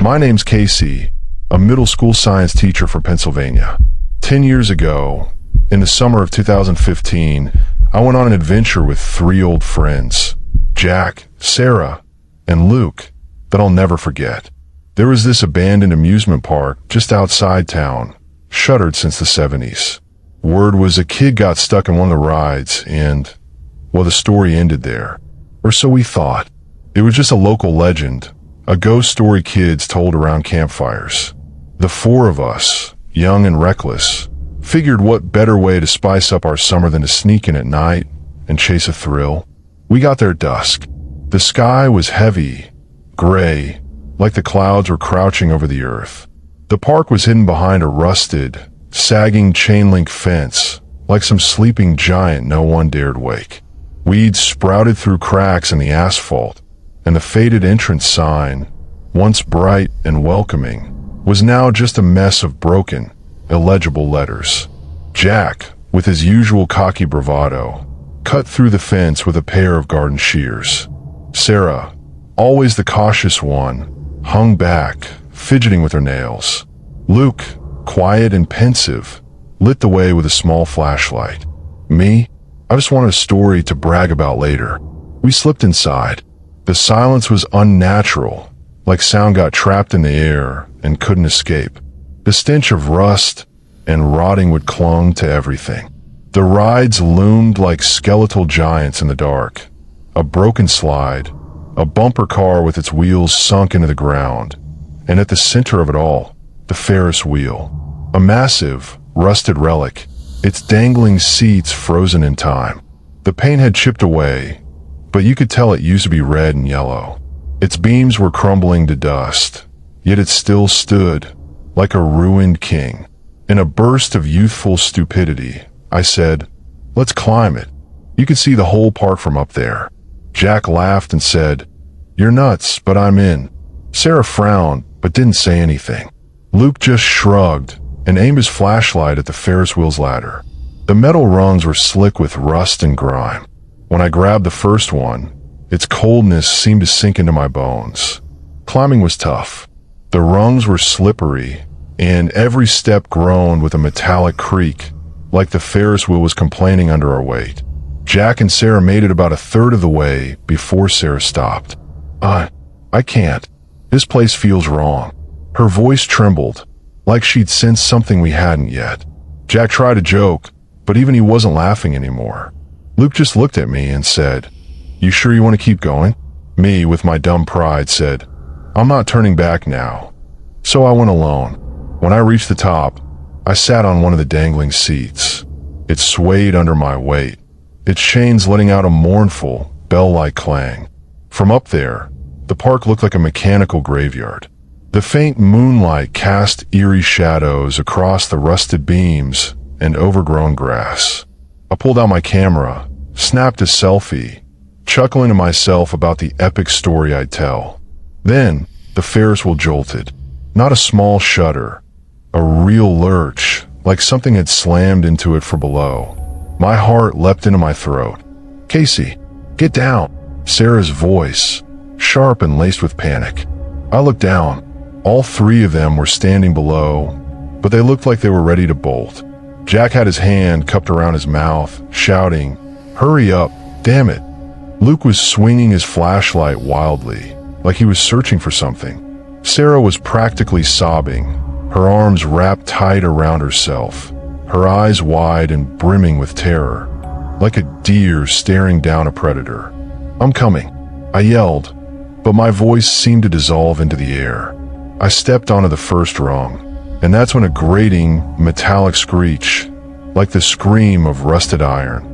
My name's Casey, a middle school science teacher from Pennsylvania. 10 years ago, in the summer of 2015, I went on an adventure with 3 old friends, Jack, Sarah, and Luke, that I'll never forget. There was this abandoned amusement park just outside town, shuttered since the 70s. Word was a kid got stuck in one of the rides and, well, the story ended there. Or so we thought. It was just a local legend, a ghost story kids told around campfires. The 4 of us, young and reckless, figured what better way to spice up our summer than to sneak in at night and chase a thrill. We got there at dusk. The sky was heavy, gray, like the clouds were crouching over the earth. The park was hidden behind a rusted, sagging chain-link fence, like some sleeping giant no one dared wake. Weeds sprouted through cracks in the asphalt, and the faded entrance sign, once bright and welcoming, was now just a mess of broken, illegible letters. Jack, with his usual cocky bravado, cut through the fence with a pair of garden shears. Sarah, always the cautious one, hung back, fidgeting with her nails. Luke, quiet and pensive, lit the way with a small flashlight. Me, I just wanted a story to brag about later. We slipped inside. The silence was unnatural, like sound got trapped in the air and couldn't escape. The stench of rust and rotting wood clung to everything. The rides loomed like skeletal giants in the dark. A broken slide, a bumper car with its wheels sunk into the ground, and at the center of it all, the Ferris wheel. A massive, rusted relic, its dangling seats frozen in time. The paint had chipped away, but you could tell it used to be red and yellow. Its beams were crumbling to dust, yet it still stood, like a ruined king. In a burst of youthful stupidity, I said, "Let's climb it. You can see the whole park from up there." Jack laughed and said, "You're nuts, but I'm in." Sarah frowned, but didn't say anything. Luke just shrugged and aimed his flashlight at the Ferris wheel's ladder. The metal rungs were slick with rust and grime. When I grabbed the first one, its coldness seemed to sink into my bones. Climbing was tough. The rungs were slippery, and every step groaned with a metallic creak, like the Ferris wheel was complaining under our weight. Jack and Sarah made it about a third of the way before Sarah stopped. I can't. This place feels wrong." Her voice trembled, like she'd sensed something we hadn't yet. Jack tried to joke, but even he wasn't laughing anymore. Luke just looked at me and said, "You sure you want to keep going?" Me, with my dumb pride, said, "I'm not turning back now." So I went alone. When I reached the top, I sat on one of the dangling seats. It swayed under my weight, its chains letting out a mournful, bell-like clang. From up there, the park looked like a mechanical graveyard. The faint moonlight cast eerie shadows across the rusted beams and overgrown grass. I pulled out my camera, snapped a selfie, chuckling to myself about the epic story I'd tell. Then, the Ferris wheel jolted. Not a small shudder, a real lurch, like something had slammed into it from below. My heart leapt into my throat. "Casey, get down!" Sarah's voice, sharp and laced with panic. I looked down. All 3 of them were standing below, but they looked like they were ready to bolt. Jack had his hand cupped around his mouth, shouting, "Hurry up, damn it." Luke was swinging his flashlight wildly, like he was searching for something. Sarah was practically sobbing, her arms wrapped tight around herself, her eyes wide and brimming with terror, like a deer staring down a predator. "I'm coming," I yelled, but my voice seemed to dissolve into the air. I stepped onto the first rung, and that's when a grating, metallic screech, like the scream of rusted iron,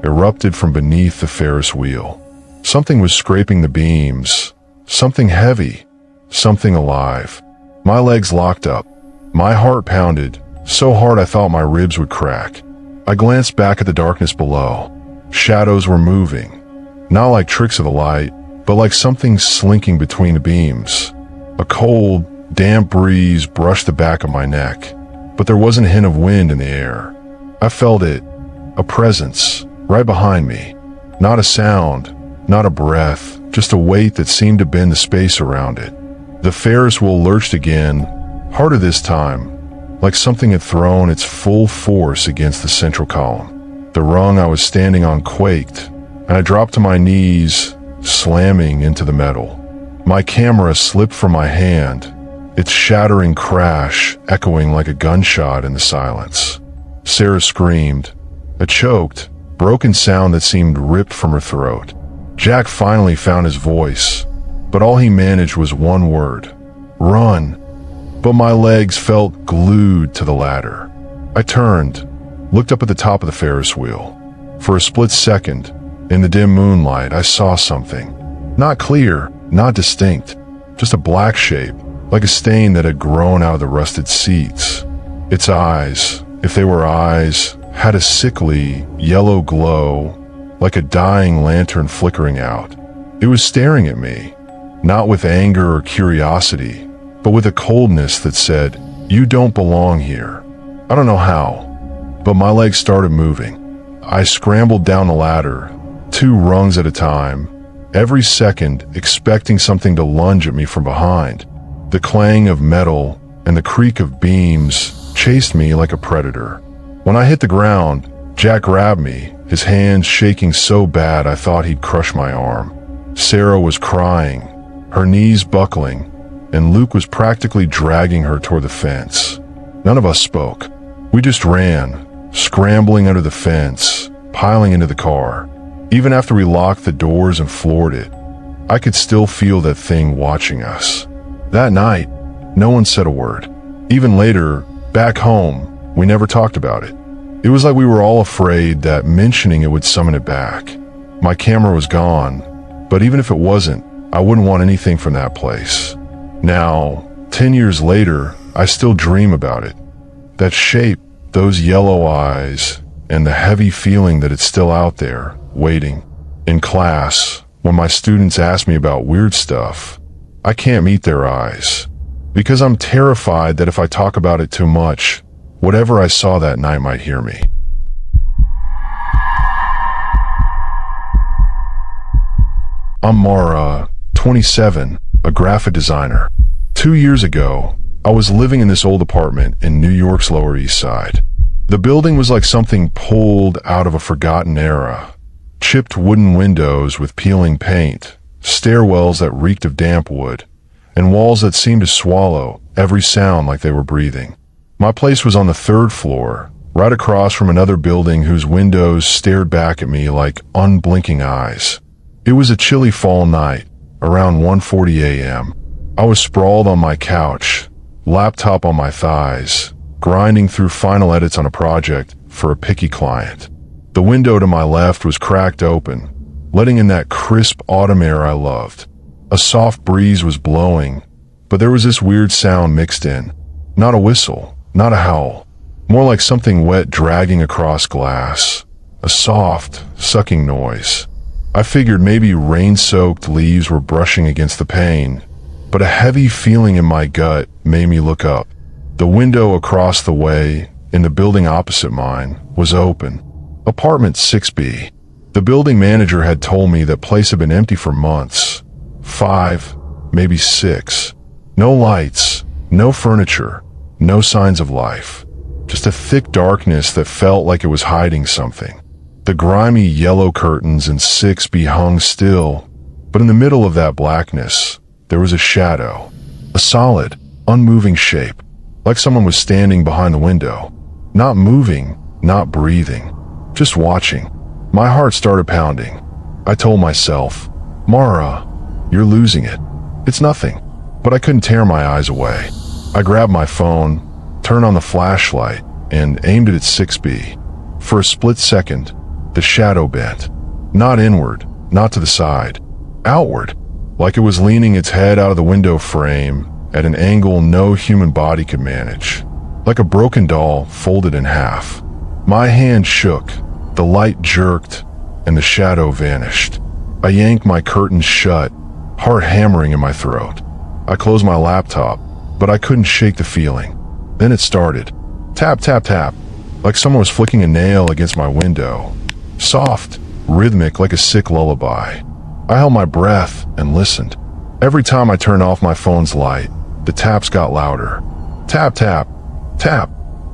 erupted from beneath the Ferris wheel. Something was scraping the beams, something heavy, something alive. My legs locked up. My heart pounded, so hard I thought my ribs would crack. I glanced back at the darkness below. Shadows were moving, not like tricks of the light, but like something slinking between the beams. A cold, damp breeze brushed the back of my neck, but there wasn't a hint of wind in the air. I felt it, a presence, right behind me. Not a sound, not a breath, just a weight that seemed to bend the space around it. The Ferris wheel lurched again, harder this time, like something had thrown its full force against the central column. The rung I was standing on quaked, and I dropped to my knees, slamming into the metal. My camera slipped from my hand, its shattering crash echoing like a gunshot in the silence. Sarah screamed, a choked, broken sound that seemed ripped from her throat. Jack finally found his voice, but all he managed was one word: run. But my legs felt glued to the ladder. I turned, looked up at the top of the Ferris wheel. For a split second, in the dim moonlight, I saw something. Not clear, not distinct, just a black shape, like a stain that had grown out of the rusted seats. Its eyes, if they were eyes, had a sickly, yellow glow, like a dying lantern flickering out. It was staring at me, not with anger or curiosity, but with a coldness that said, "You don't belong here." I don't know how, but my legs started moving. I scrambled down the ladder, 2 rungs at a time, every second expecting something to lunge at me from behind. The clang of metal and the creak of beams chased me like a predator. When I hit the ground, Jack grabbed me, his hands shaking so bad I thought he'd crush my arm. Sarah was crying, her knees buckling, and Luke was practically dragging her toward the fence. None of us spoke. We just ran, scrambling under the fence, piling into the car. Even after we locked the doors and floored it, I could still feel that thing watching us. That night, no one said a word. Even later, back home, we never talked about it. It was like we were all afraid that mentioning it would summon it back. My camera was gone, but even if it wasn't, I wouldn't want anything from that place. Now, 10 years later, I still dream about it. That shape, those yellow eyes, and the heavy feeling that it's still out there, waiting. In class, when my students ask me about weird stuff, I can't meet their eyes, because I'm terrified that if I talk about it too much, whatever I saw that night might hear me. I'm Mara, 27, a graphic designer. 2 years ago, I was living in this old apartment in New York's Lower East Side. The building was like something pulled out of a forgotten era. Chipped wooden windows with peeling paint, stairwells that reeked of damp wood, and walls that seemed to swallow every sound like they were breathing. My place was on the 3rd floor, right across from another building whose windows stared back at me like unblinking eyes. It was a chilly fall night, around 1:40 a.m. I was sprawled on my couch, laptop on my thighs, grinding through final edits on a project for a picky client. The window to my left was cracked open, letting in that crisp autumn air I loved. A soft breeze was blowing, but there was this weird sound mixed in. Not a whistle, not a howl, more like something wet dragging across glass. A soft, sucking noise. I figured maybe rain-soaked leaves were brushing against the pane, but a heavy feeling in my gut made me look up. The window across the way, in the building opposite mine, was open. Apartment 6B. The building manager had told me that place had been empty for months. 5, maybe 6. No lights, no furniture, no signs of life. Just a thick darkness that felt like it was hiding something. The grimy yellow curtains in 6B hung still, but in the middle of that blackness, there was a shadow. A solid, unmoving shape, like someone was standing behind the window. Not moving, not breathing, just watching. My heart started pounding. I told myself, "Mara, you're losing it. It's nothing." But I couldn't tear my eyes away. I grabbed my phone, turned on the flashlight, and aimed it at 6B. For a split second, the shadow bent. Not inward, not to the side. Outward, like it was leaning its head out of the window frame at an angle no human body could manage. Like a broken doll folded in half. My hand shook, the light jerked, and the shadow vanished. I yanked my curtains shut, heart hammering in my throat. I closed my laptop, but I couldn't shake the feeling. Then it started. Tap, tap, tap, like someone was flicking a nail against my window. Soft, rhythmic like a sick lullaby. I held my breath and listened. Every time I turned off my phone's light, the taps got louder. Tap, tap, tap,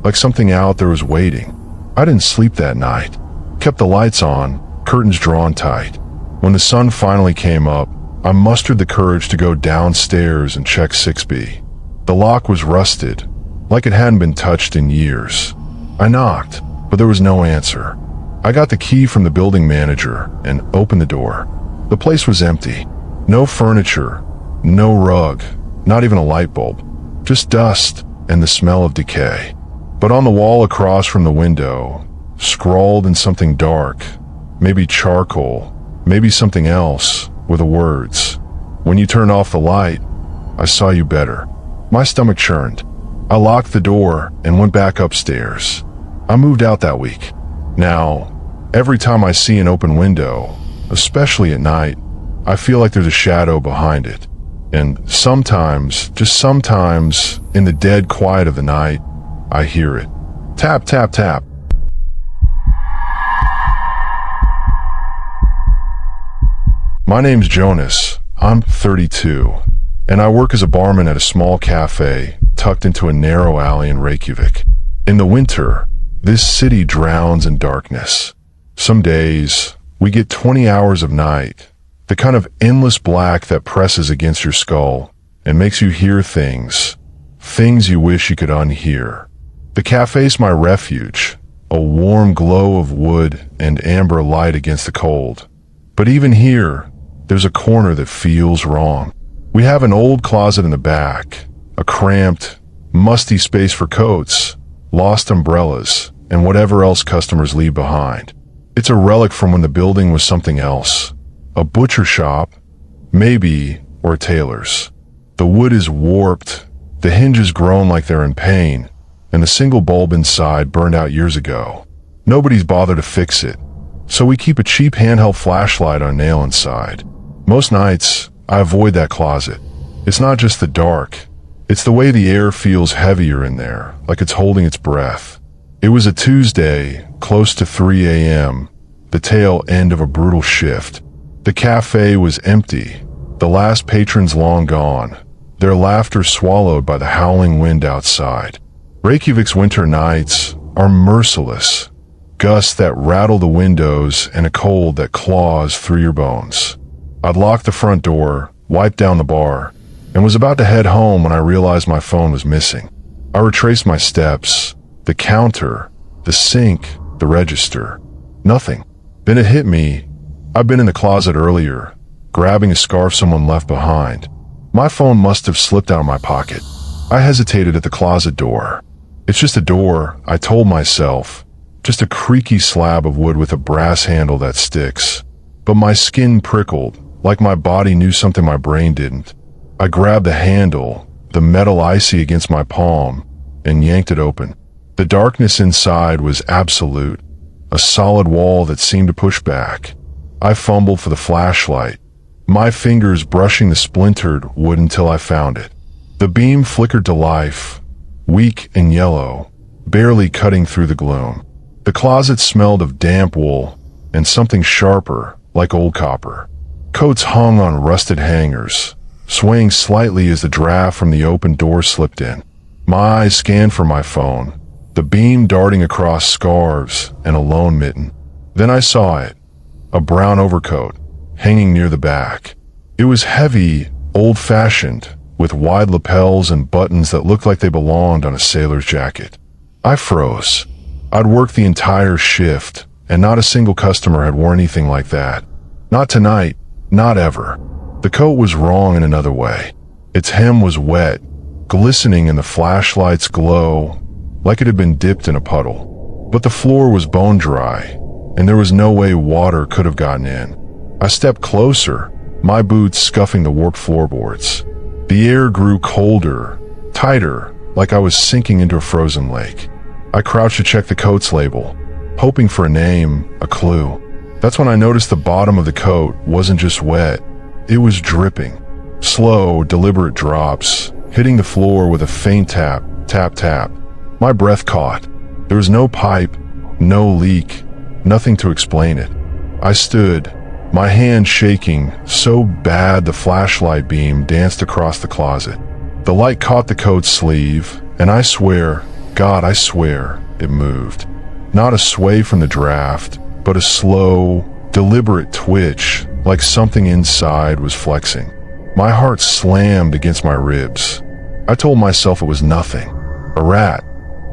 like something out there was waiting. I didn't sleep that night. Kept the lights on, curtains drawn tight. When the sun finally came up, I mustered the courage to go downstairs and check 6B. The lock was rusted, like it hadn't been touched in years. I knocked, but there was no answer. I got the key from the building manager and opened the door. The place was empty. No furniture, no rug, not even a light bulb. Just dust and the smell of decay. But on the wall across from the window, scrawled in something dark, maybe charcoal, maybe something else, were the words, "When you turn off the light, I saw you better." My stomach churned. I locked the door and went back upstairs. I moved out that week. Now, every time I see an open window, especially at night, I feel like there's a shadow behind it. And sometimes, just sometimes, in the dead quiet of the night, I hear it. Tap, tap, tap. My name's Jonas. I'm 32, and I work as a barman at a small cafe tucked into a narrow alley in Reykjavik. In the winter, this city drowns in darkness. Some days, we get 20 hours of night, the kind of endless black that presses against your skull and makes you hear things you wish you could unhear. The cafe's my refuge, a warm glow of wood and amber light against the cold. But even here, there's a corner that feels wrong. We have an old closet in the back, a cramped, musty space for coats, lost umbrellas, and whatever else customers leave behind. It's a relic from when the building was something else. A butcher shop, maybe, or a tailor's. The wood is warped, the hinges grown like they're in pain, and the single bulb inside burned out years ago. Nobody's bothered to fix it, so we keep a cheap handheld flashlight on a nail inside. Most nights, I avoid that closet. It's not just the dark, it's the way the air feels heavier in there, like it's holding its breath. It was a Tuesday, close to 3 a.m., the tail end of a brutal shift. The cafe was empty, the last patrons long gone, their laughter swallowed by the howling wind outside. Reykjavik's winter nights are merciless, gusts that rattle the windows and a cold that claws through your bones. I'd locked the front door, wiped down the bar, and was about to head home when I realized my phone was missing. I retraced my steps, the counter, the sink, the register. Nothing. Then it hit me. I'd been in the closet earlier, grabbing a scarf someone left behind. My phone must have slipped out of my pocket. I hesitated at the closet door. It's just a door, I told myself, just a creaky slab of wood with a brass handle that sticks. But my skin prickled, like my body knew something my brain didn't. I grabbed the handle, the metal icy against my palm, and yanked it open. The darkness inside was absolute, a solid wall that seemed to push back. I fumbled for the flashlight, my fingers brushing the splintered wood until I found it. The beam flickered to life, weak and yellow, barely cutting through the gloom. The closet smelled of damp wool and something sharper, like old copper. Coats hung on rusted hangers, swaying slightly as the draft from the open door slipped in. My eyes scanned for my phone, the beam darting across scarves and a lone mitten. Then I saw it, a brown overcoat, hanging near the back. It was heavy, old-fashioned, with wide lapels and buttons that looked like they belonged on a sailor's jacket. I froze. I'd worked the entire shift, and not a single customer had worn anything like that. Not tonight, not ever. The coat was wrong in another way. Its hem was wet, glistening in the flashlight's glow, like it had been dipped in a puddle. But the floor was bone dry, and there was no way water could have gotten in. I stepped closer, my boots scuffing the warped floorboards. The air grew colder, tighter, like I was sinking into a frozen lake. I crouched to check the coat's label, hoping for a name, a clue. That's when I noticed the bottom of the coat wasn't just wet, it was dripping. Slow, deliberate drops, hitting the floor with a faint tap, tap, tap. My breath caught. There was no pipe, no leak, nothing to explain it. I stood, my hand shaking so bad the flashlight beam danced across the closet. The light caught the coat sleeve, and I swear, God, I swear, it moved. Not a sway from the draft, but a slow, deliberate twitch, like something inside was flexing. My heart slammed against my ribs. I told myself it was nothing. A rat.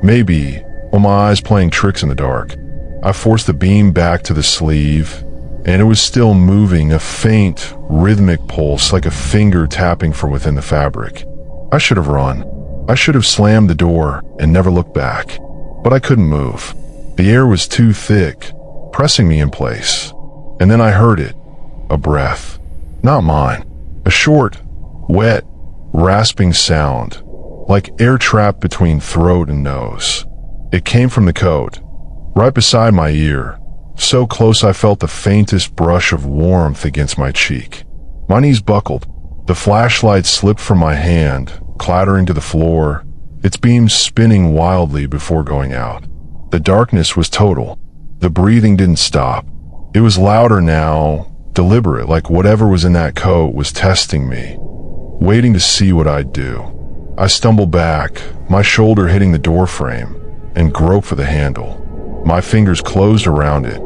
Maybe, or my eyes playing tricks in the dark. I forced the beam back to the sleeve, and it was still moving, a faint, rhythmic pulse like a finger tapping from within the fabric. I should have run. I should have slammed the door and never looked back. But I couldn't move. The air was too thick, pressing me in place. And then I heard it. A breath. Not mine. A short, wet, rasping sound, like air trapped between throat and nose. It came from the coat, right beside my ear, so close I felt the faintest brush of warmth against my cheek. My knees buckled. The flashlight slipped from my hand, clattering to the floor, its beams spinning wildly before going out. The darkness was total. The breathing didn't stop. It was louder now, deliberate, like whatever was in that coat was testing me, waiting to see what I'd do. I stumbled back, my shoulder hitting the door frame, and groped for the handle. My fingers closed around it,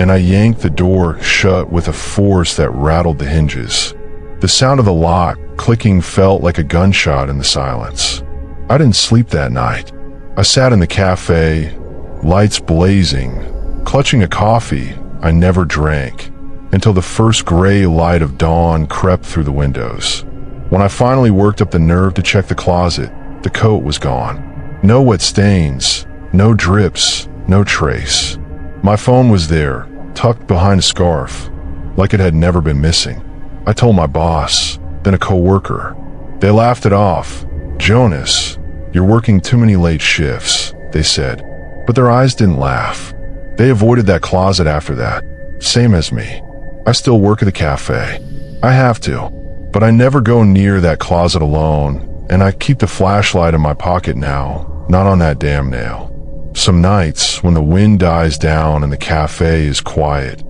and I yanked the door shut with a force that rattled the hinges. The sound of the lock clicking felt like a gunshot in the silence. I didn't sleep that night. I sat in the cafe, lights blazing, clutching a coffee I never drank, until the first gray light of dawn crept through the windows. When I finally worked up the nerve to check the closet, the coat was gone. No wet stains, no drips, no trace. My phone was there, tucked behind a scarf, like it had never been missing. I told my boss, then a coworker. They laughed it off. "Jonas, you're working too many late shifts," they said. But their eyes didn't laugh. They avoided that closet after that, same as me. I still work at the cafe. I have to, but I never go near that closet alone, and I keep the flashlight in my pocket now, not on that damn nail. Some nights, when the wind dies down and the cafe is quiet,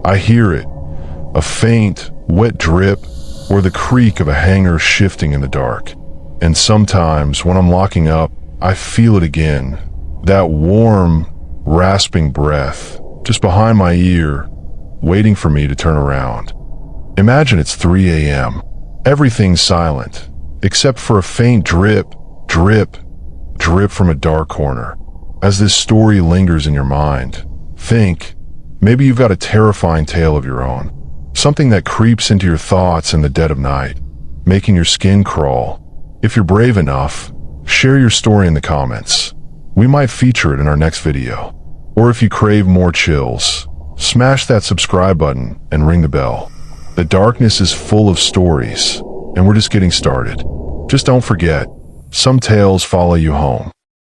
I hear it, a faint, wet drip, or the creak of a hanger shifting in the dark. And sometimes, when I'm locking up, I feel it again, that warm, rasping breath, just behind my ear, waiting for me to turn around. Imagine it's 3 a.m. Everything's silent, except for a faint drip, drip, drip from a dark corner. As this story lingers in your mind, think, maybe you've got a terrifying tale of your own. Something that creeps into your thoughts in the dead of night, making your skin crawl. If you're brave enough, share your story in the comments. We might feature it in our next video. Or if you crave more chills, smash that subscribe button and ring the bell. The darkness is full of stories, and we're just getting started. Just don't forget, some tales follow you home.